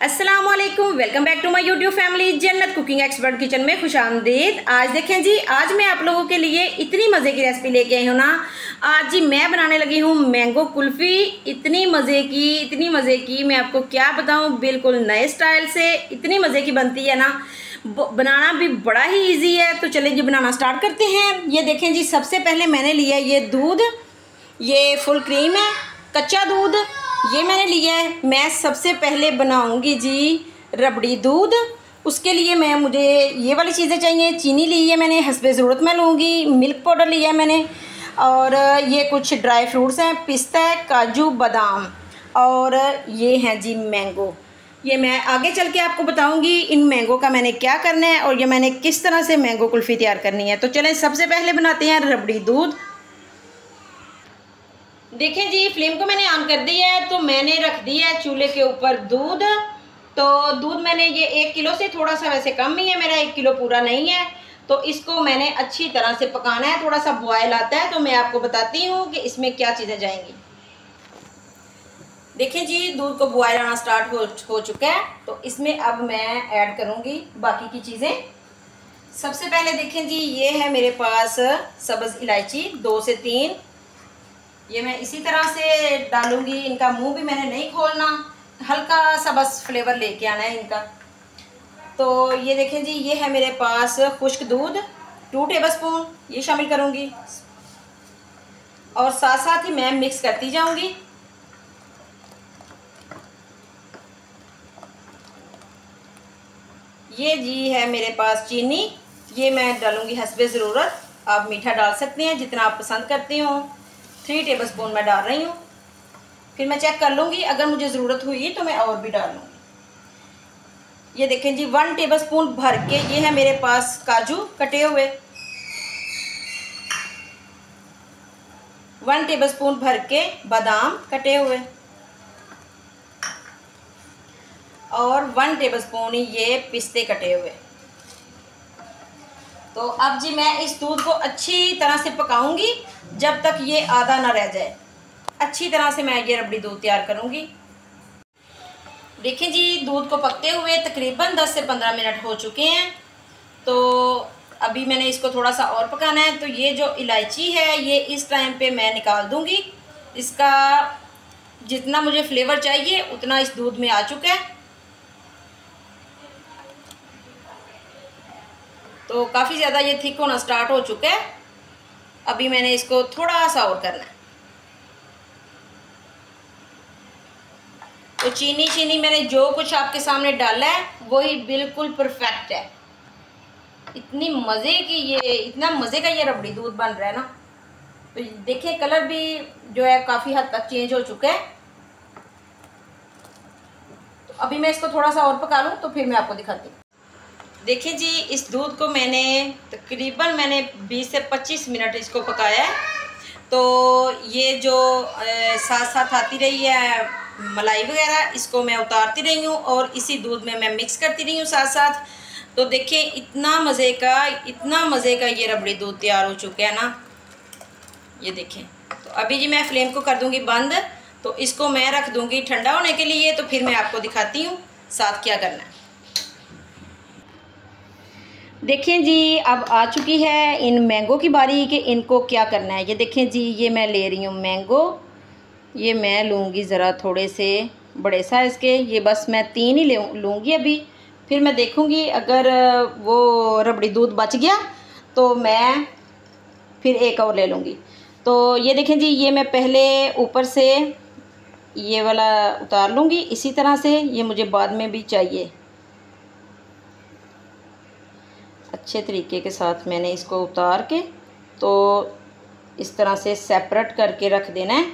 अस्सलामुअलैकुम, welcome back to my YouTube family Jannat cooking expert kitchen में खुशामदीद। आज देखें जी, आज मैं आप लोगों के लिए इतनी मज़े की रेसिपी लेके आई हूँ ना। आज जी मैं बनाने लगी हूँ मैंगो कुल्फ़ी। इतनी मज़े की मैं आपको क्या बताऊँ, बिल्कुल नए स्टाइल से इतनी मज़े की बनती है ना, बनाना भी बड़ा ही ईजी है। तो चलिए जी बनाना स्टार्ट करते हैं। ये देखें जी, सबसे पहले मैंने लिया ये दूध, ये फुल क्रीम है, कच्चा दूध ये मैंने लिया है। मैं सबसे पहले बनाऊंगी जी रबड़ी दूध। उसके लिए मुझे ये वाली चीज़ें चाहिए। चीनी ली है मैंने, हस्बे ज़रूरत मैं लूँगी। मिल्क पाउडर लिया है मैंने, और ये कुछ ड्राई फ्रूट्स हैं, पिस्ता है, काजू, बादाम, और ये हैं जी मैंगो। ये मैं आगे चल के आपको बताऊंगी इन मैंगो का मैंने क्या करना है और ये मैंने किस तरह से मैंगो कुल्फ़ी तैयार करनी है। तो चलें सबसे पहले बनाते हैं रबड़ी दूध। देखें जी, फ्लेम को मैंने ऑन कर दिया है। तो मैंने रख दिया है चूल्हे के ऊपर दूध। तो दूध मैंने ये 1 किलो से थोड़ा सा वैसे कम ही है, मेरा 1 किलो पूरा नहीं है। तो इसको मैंने अच्छी तरह से पकाना है। थोड़ा सा बॉयल आता है तो मैं आपको बताती हूँ कि इसमें क्या चीज़ें जाएंगी। देखें जी, दूध को बॉयल आना स्टार्ट हो चुका है। तो इसमें अब मैं ऐड करूँगी बाकी की चीज़ें। सबसे पहले देखें जी, ये है मेरे पास सब्ज़ इलायची 2 से 3। ये मैं इसी तरह से डालूंगी। इनका मुंह भी मैंने नहीं खोलना, हल्का सा बस फ्लेवर लेके आना है इनका। तो ये देखें जी, ये है मेरे पास खुश्क दूध 2 टेबलस्पून, ये शामिल करूंगी और साथ साथ ही मैं मिक्स करती जाऊंगी। ये जी है मेरे पास चीनी, ये मैं डालूंगी हस्बे ज़रूरत। आप मीठा डाल सकते हैं जितना आप पसंद करते हो। 3 टेबलस्पून मैं डाल रही हूँ। फिर मैं चेक कर लूँगी, अगर मुझे ज़रूरत हुई तो मैं और भी डाल लूँगी। ये देखें जी, 1 टेबलस्पून भर के ये है मेरे पास काजू कटे हुए, 1 टेबलस्पून भर के बादाम कटे हुए, और 1 टेबलस्पून ये पिस्ते कटे हुए। तो अब जी मैं इस दूध को अच्छी तरह से पकाऊंगी जब तक ये आधा ना रह जाए। अच्छी तरह से मैं ये रबड़ी दूध तैयार करूंगी। देखिए जी, दूध को पकते हुए तकरीबन 10 से 15 मिनट हो चुके हैं। तो अभी मैंने इसको थोड़ा सा और पकाना है। तो ये जो इलायची है ये इस टाइम पे मैं निकाल दूंगी। इसका जितना मुझे फ्लेवर चाहिए उतना इस दूध में आ चुका है। तो काफ़ी ज़्यादा ये थिक होना स्टार्ट हो चुका है। अभी मैंने इसको थोड़ा सा और करना है। तो चीनी मैंने जो कुछ आपके सामने डाला है वही बिल्कुल परफेक्ट है। इतनी मज़े की इतना मज़े का ये रबड़ी दूध बन रहा है ना। तो देखिए, कलर भी जो है काफ़ी हद तक चेंज हो चुका है। तो अभी मैं इसको थोड़ा सा और पका लूँ तो फिर मैं आपको दिखाती हूँ। देखिए जी, इस दूध को तकरीबन 20 से 25 मिनट इसको पकाया है। तो ये जो साथ साथ आती रही है मलाई वगैरह, इसको मैं उतारती रही हूँ और इसी दूध में मैं मिक्स करती रही हूँ साथ साथ। तो देखिए, इतना मज़े का ये रबड़ी दूध तैयार हो चुका है ना। ये देखें। तो अभी जी मैं फ्लेम को कर दूँगी बंद। तो इसको मैं रख दूँगी ठंडा होने के लिए। तो फिर मैं आपको दिखाती हूँ साथ क्या करना है। देखें जी, अब आ चुकी है इन मैंगो की बारी कि इनको क्या करना है। ये देखें जी, ये मैं ले रही हूँ मैंगो। ये मैं लूँगी ज़रा थोड़े से बड़े साइज़ के। ये बस मैं 3 ही लूँगी अभी। फिर मैं देखूँगी अगर वो रबड़ी दूध बच गया तो मैं फिर एक और ले लूँगी। तो ये देखें जी, ये मैं पहले ऊपर से ये वाला उतार लूँगी इसी तरह से। ये मुझे बाद में भी चाहिए। अच्छे तरीके के साथ मैंने इसको उतार के तो इस तरह से सेपरेट करके रख देना है।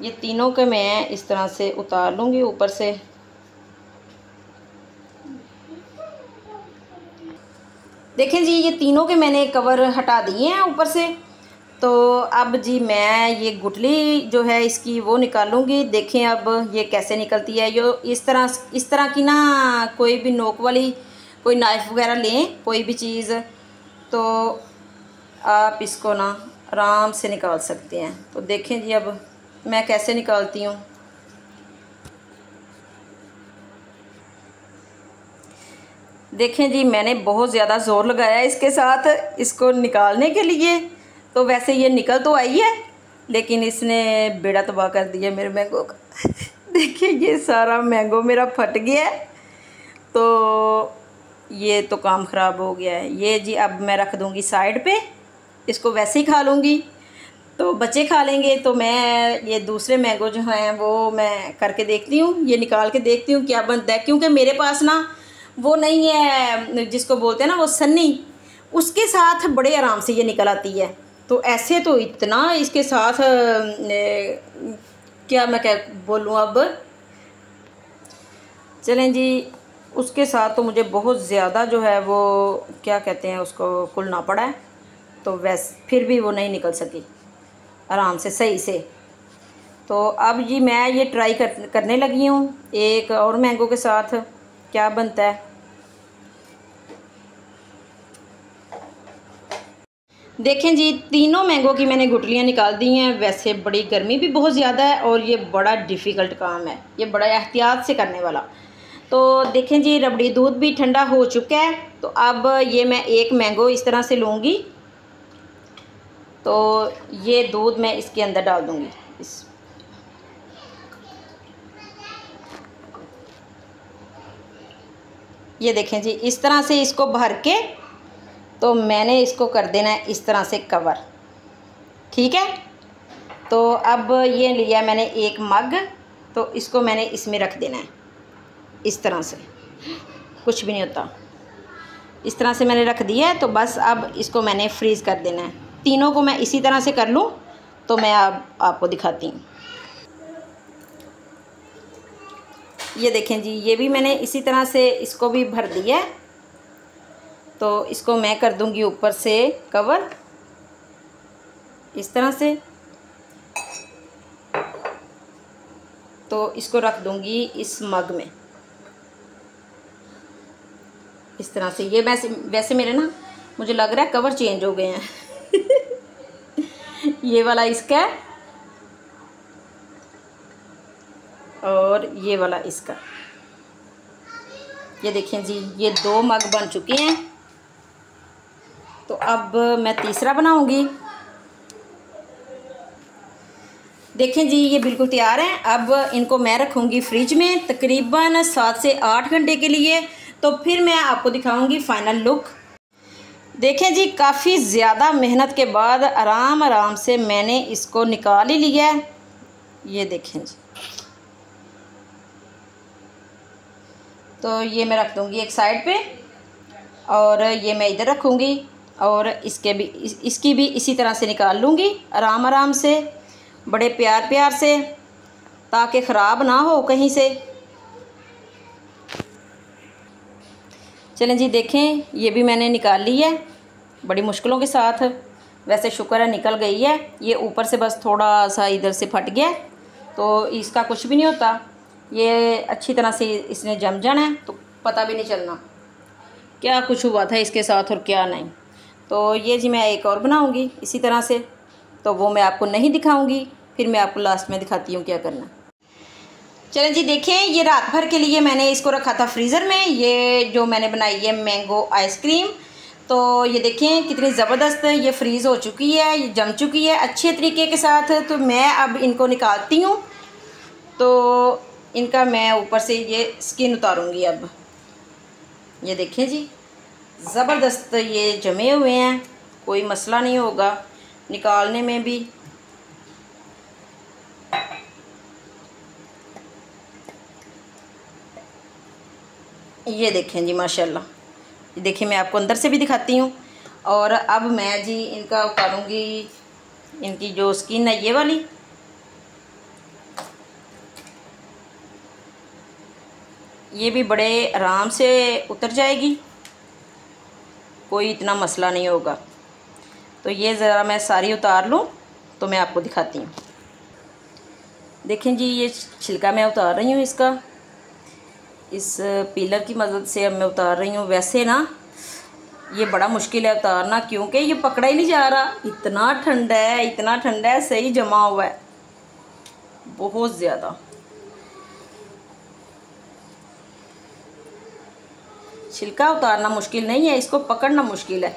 ये तीनों के मैं इस तरह से उतार लूँगी ऊपर से। देखें जी, ये तीनों के मैंने कवर हटा दिए हैं ऊपर से। तो अब जी मैं ये गुठली जो है इसकी वो निकालूंगी। देखें अब ये कैसे निकलती है। यो इस तरह की ना, कोई भी नोक वाली कोई नाइफ़ वगैरह लें, कोई भी चीज़, तो आप इसको ना आराम से निकाल सकते हैं। तो देखें जी, अब मैं कैसे निकालती हूँ। देखें जी, मैंने बहुत ज़्यादा ज़ोर लगाया इसके साथ इसको निकालने के लिए। तो वैसे ये निकल तो आई है, लेकिन इसने बेड़ा तबाह कर दिया मेरे मैंगो का। देखिए ये सारा मैंगो मेरा फट गया है, तो ये तो काम ख़राब हो गया है। ये जी अब मैं रख दूँगी साइड पे, इसको वैसे ही खा लूँगी, तो बच्चे खा लेंगे। तो मैं ये दूसरे मैंगो जो हैं वो मैं करके देखती हूँ, ये निकाल के देखती हूँ क्या बनता है। क्योंकि मेरे पास ना वो नहीं है जिसको बोलते हैं ना वो सन्नी, उसके साथ बड़े आराम से ये निकल आती है। तो ऐसे तो इतना इसके साथ क्या मैं क्या बोलूँ अब। चलें जी, उसके साथ तो मुझे बहुत ज़्यादा जो है वो क्या कहते हैं उसको कुलना पड़ा है, तो वैसे फिर भी वो नहीं निकल सकी आराम से सही से। तो अब जी मैं ये ट्राई करने लगी हूँ एक और मैंगो के साथ क्या बनता है। देखें जी, तीनों मैंगो की मैंने गुठलियाँ निकाल दी हैं। वैसे बड़ी गर्मी भी बहुत ज़्यादा है और ये बड़ा डिफ़िकल्ट काम है, ये बड़ा एहतियात से करने वाला। तो देखें जी, रबड़ी दूध भी ठंडा हो चुका है। तो अब ये मैं एक मैंगो इस तरह से लूँगी, तो ये दूध मैं इसके अंदर डाल दूँगी। ये देखें जी, इस तरह से इसको भर के तो मैंने इसको कर देना है इस तरह से कवर, ठीक है। तो अब ये लिया मैंने एक मग, तो इसको मैंने इसमें रख देना है इस तरह से, कुछ भी नहीं होता। इस तरह से मैंने रख दिया है। तो बस अब इसको मैंने फ्रीज़ कर देना है। तीनों को मैं इसी तरह से कर लूँ तो मैं अब आपको दिखाती हूँ। ये देखें जी, ये भी मैंने इसी तरह से इसको भी भर दिया है। तो इसको मैं कर दूंगी ऊपर से कवर इस तरह से, तो इसको रख दूंगी इस मग में इस तरह से। ये वैसे मेरे ना मुझे लग रहा है कवर चेंज हो गए हैं। ये वाला इसका है और ये वाला इसका। ये देखें जी, ये 2 मग बन चुके हैं। तो अब मैं तीसरा बनाऊंगी। देखें जी, ये बिल्कुल तैयार हैं। अब इनको मैं रखूँगी फ्रिज में तकरीबन 7 से 8 घंटे के लिए। तो फिर मैं आपको दिखाऊंगी फ़ाइनल लुक। देखें जी, काफ़ी ज़्यादा मेहनत के बाद आराम से मैंने इसको निकाल ही लिया है। ये देखें जी, तो ये मैं रख दूँगी एक साइड पे और ये मैं इधर रखूँगी और इसकी भी इसी तरह से निकाल लूँगी आराम से, बड़े प्यार से, ताकि ख़राब ना हो कहीं से। चलें जी, देखें ये भी मैंने निकाल ली है बड़ी मुश्किलों के साथ। वैसे शुक्र है निकल गई है। ये ऊपर से बस थोड़ा सा इधर से फट गया, तो इसका कुछ भी नहीं होता। ये अच्छी तरह से इसने जम जाना है, तो पता भी नहीं चलना क्या कुछ हुआ था इसके साथ और क्या नहीं। तो ये जी मैं एक और बनाऊंगी इसी तरह से, तो वो मैं आपको नहीं दिखाऊंगी, फिर मैं आपको लास्ट में दिखाती हूँ क्या करना। चलें जी, देखें ये रात भर के लिए मैंने इसको रखा था फ्रीज़र में। ये जो मैंने बनाई है मैंगो आइसक्रीम, तो ये देखें कितनी ज़बरदस्त ये फ्रीज़ हो चुकी है, ये जम चुकी है अच्छे तरीके के साथ। तो मैं अब इनको निकालती हूँ, तो इनका मैं ऊपर से ये स्किन उतारूँगी। अब ये देखें जी, ज़बरदस्त ये जमे हुए हैं, कोई मसला नहीं होगा निकालने में भी। ये देखें जी माशाल्लाह। ये देखिए मैं आपको अंदर से भी दिखाती हूँ। और अब मैं जी इनका उतारूँगी, इनकी जो स्किन है ये वाली। ये भी बड़े आराम से उतर जाएगी, कोई इतना मसला नहीं होगा। तो ये ज़रा मैं सारी उतार लूँ तो मैं आपको दिखाती हूँ। देखें जी, ये छिलका मैं उतार रही हूँ इसका, इस पीलर की मदद से अब मैं उतार रही हूँ। वैसे ना ये बड़ा मुश्किल है उतारना, क्योंकि ये पकड़ा ही नहीं जा रहा। इतना ठंडा है, सही जमा हुआ है बहुत ज़्यादा। छिलका उतारना मुश्किल नहीं है, इसको पकड़ना मुश्किल है।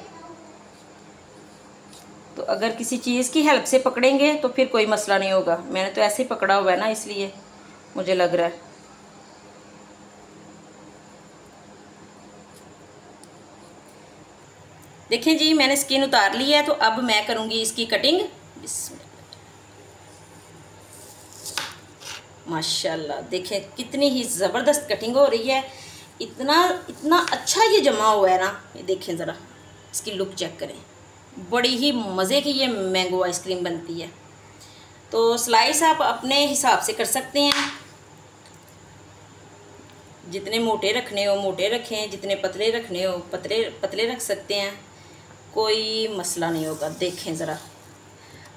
तो अगर किसी चीज़ की हेल्प से पकड़ेंगे तो फिर कोई मसला नहीं होगा। मैंने तो ऐसे ही पकड़ा हुआ है ना, इसलिए मुझे लग रहा है। देखें जी, मैंने स्किन उतार ली है, तो अब मैं करूँगी इसकी कटिंग। माशाल्लाह देखें कितनी ही ज़बरदस्त कटिंग हो रही है। इतना अच्छा ये जमा हुआ है ना, ये देखें ज़रा, इसकी लुक चेक करें। बड़ी ही मज़े की ये मैंगो आइसक्रीम बनती है। तो स्लाइस आप अपने हिसाब से कर सकते हैं, जितने मोटे रखने हो मोटे रखें, जितने पतले रखने हो पतले रख सकते हैं, कोई मसला नहीं होगा। देखें ज़रा,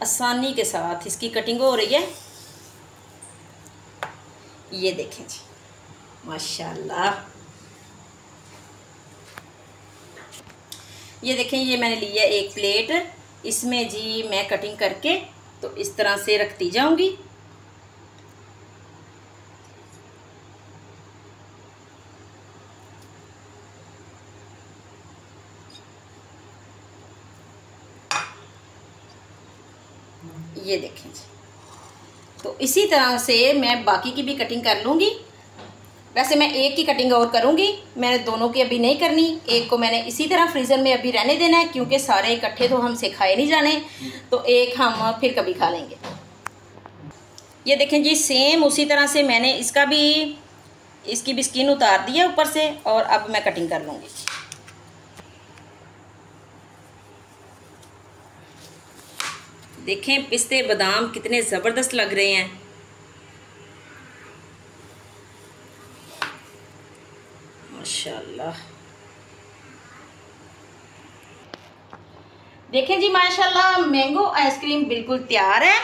आसानी के साथ इसकी कटिंग हो रही है। ये देखें जी, माशाल्लाह। ये देखें, ये मैंने लिया एक प्लेट, इसमें जी मैं कटिंग करके तो इस तरह से रखती जाऊंगी। ये देखें जी, तो इसी तरह से मैं बाकी की भी कटिंग कर लूँगी। वैसे मैं एक की कटिंग और करूँगी, मैंने दोनों की अभी नहीं करनी। एक को मैंने इसी तरह फ्रीज़र में अभी रहने देना है, क्योंकि सारे इकट्ठे तो हमसे खाए नहीं जाने, तो एक हम फिर कभी खा लेंगे। ये देखें जी, सेम उसी तरह से मैंने इसकी भी स्किन उतार दी है ऊपर से, और अब मैं कटिंग कर लूँगी। देखें पिस्ते बादाम कितने ज़बरदस्त लग रहे हैं। माशाल्लाह। देखें जी, माशाल्लाह मैंगो आइसक्रीम बिल्कुल तैयार है।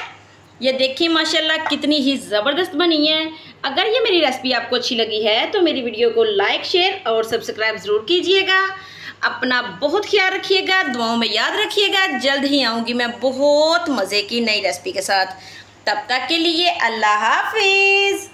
ये देखिए माशाल्लाह कितनी ही ज़बरदस्त बनी है। अगर ये मेरी रेसिपी आपको अच्छी लगी है तो मेरी वीडियो को लाइक, शेयर और सब्सक्राइब ज़रूर कीजिएगा। अपना बहुत ख्याल रखिएगा, दुआओं में याद रखिएगा। जल्द ही आऊँगी मैं बहुत मज़े की नई रेसिपी के साथ। तब तक के लिए अल्लाह हाफिज़।